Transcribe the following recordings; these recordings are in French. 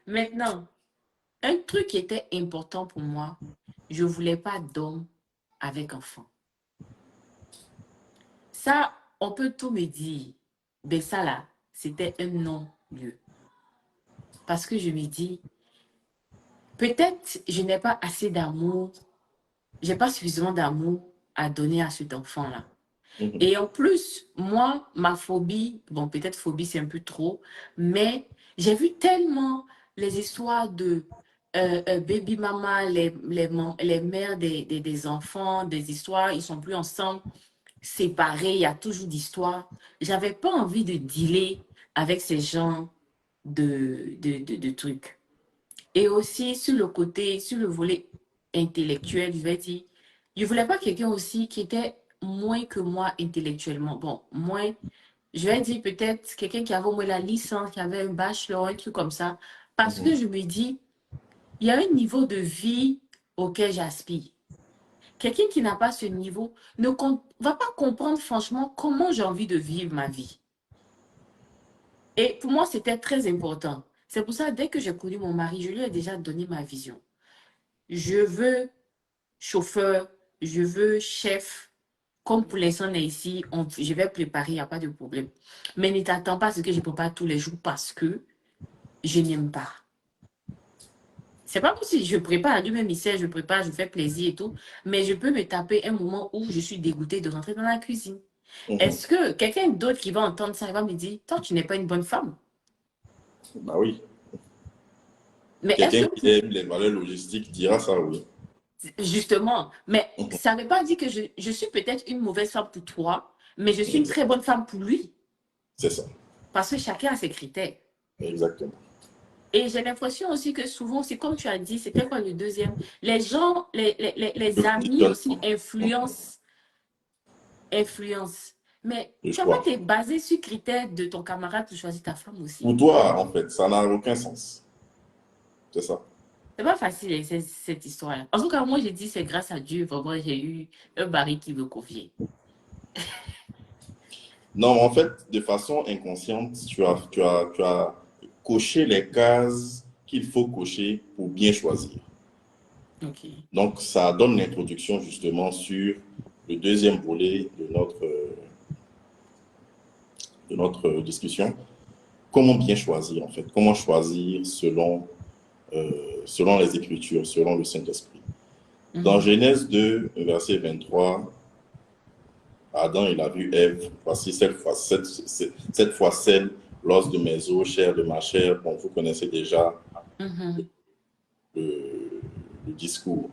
Maintenant, un truc qui était important pour moi, je ne voulais pas d'homme avec enfant. Ça, on peut tout me dire. Mais ça là, c'était un non-lieu. Parce que je me dis, peut-être je n'ai pas assez d'amour, j'ai pas suffisamment d'amour à donner à cet enfant-là. Mhm. Et en plus, moi, ma phobie, bon, peut-être phobie, c'est un peu trop, mais j'ai vu tellement les histoires de baby mama, les mères des enfants, des histoires, ils sont plus ensemble, séparés, il y a toujours d'histoires. J'avais pas envie de dealer avec ces genres de trucs. Et aussi, sur le côté, sur le volet intellectuel, je vais dire, je voulais pas quelqu'un aussi qui était moins que moi intellectuellement. Bon, moins, je vais dire peut-être quelqu'un qui avait au moins la licence, qui avait un bachelor, un truc comme ça. Parce que Mhm. je me dis, il y a un niveau de vie auquel j'aspire. Quelqu'un qui n'a pas ce niveau va pas comprendre franchement comment j'ai envie de vivre ma vie. Et pour moi, c'était très important. C'est pour ça, dès que j'ai connu mon mari, je lui ai déjà donné ma vision. Je veux chauffeur, je veux chef. Comme pour l'instant, on est ici, je vais préparer, il n'y a pas de problème. Mais ne t'attends pas à ce que je prépare tous les jours parce que je n'aime pas. C'est pas comme si je prépare, Dieu même il sait, je prépare, je fais plaisir et tout. Mais je peux me taper un moment où je suis dégoûtée de rentrer dans la cuisine. Mhm. Est-ce que quelqu'un d'autre qui va entendre ça, il va me dire, toi, tu n'es pas une bonne femme. Bah oui. Mais est-ce Quelqu'un que qui aime les valeurs logistiques dira ça, oui. justement, mais Mhm. ça ne veut pas dire que je suis peut-être une mauvaise femme pour toi, mais je suis une très Exact. bonne femme pour lui. C'est ça. Parce que chacun a ses critères. Exactement. Et j'ai l'impression aussi que souvent, c'est comme tu as dit, c'était quoi le deuxième? Les gens, les Le amis aussi conditionnement. influencent. Mais Je tu vas pas crois. te baser sur critères de ton camarade pour choisir ta femme aussi. Pour toi, en fait, ça n'a aucun sens. C'est ça. C'est pas facile, hein, cette histoire-là. En tout cas, moi, j'ai dit, c'est grâce à Dieu, vraiment, j'ai eu un mari qui me convient. Non, en fait, de façon inconsciente, tu as coché les cases qu'il faut cocher pour bien choisir. OK. Donc, ça donne l'introduction justement sur le deuxième volet de notre discussion. Comment bien choisir, en fait? Comment choisir selon les Écritures, selon le Saint-Esprit? Dans Mhm. Genèse 2, verset 23, Adam, il a vu Ève, voici cette fois celle, l'os de mes os, chair de ma chair. Bon, vous connaissez déjà Mhm. le, le discours.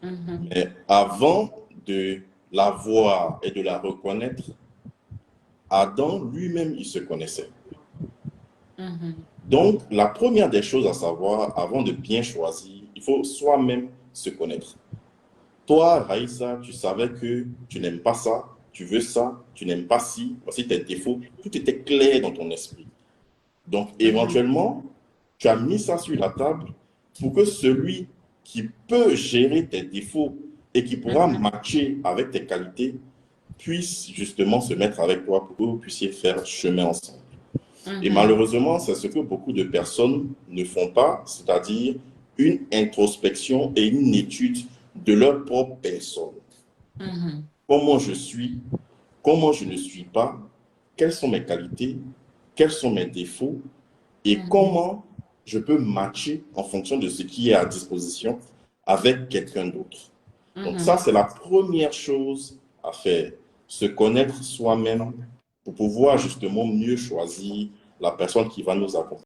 Mhm. Mais avant de la voir et de la reconnaître, Adam lui-même, il se connaissait. Mhm. Donc, la première des choses à savoir, avant de bien choisir, il faut soi-même se connaître. Toi, Raïssa, tu savais que tu n'aimes pas ça, tu veux ça, tu n'aimes pas ci, voici tes défauts. Tout était clair dans ton esprit. Donc, Mhm. éventuellement, tu as mis ça sur la table pour que celui qui peut gérer tes défauts et qui pourra Mhm. matcher avec tes qualités puisse justement se mettre avec toi pour que vous puissiez faire chemin ensemble. Et Mhm. malheureusement, c'est ce que beaucoup de personnes ne font pas, c'est-à-dire une introspection et une étude de leur propre personne. Mhm. Comment je suis, comment je ne suis pas, quelles sont mes qualités, quels sont mes défauts et Mhm. comment je peux matcher en fonction de ce qui est à disposition avec quelqu'un d'autre. Donc ça, Mhm. c'est la première chose à faire, se connaître soi-même pour pouvoir justement mieux choisir la personne qui va nous accompagner.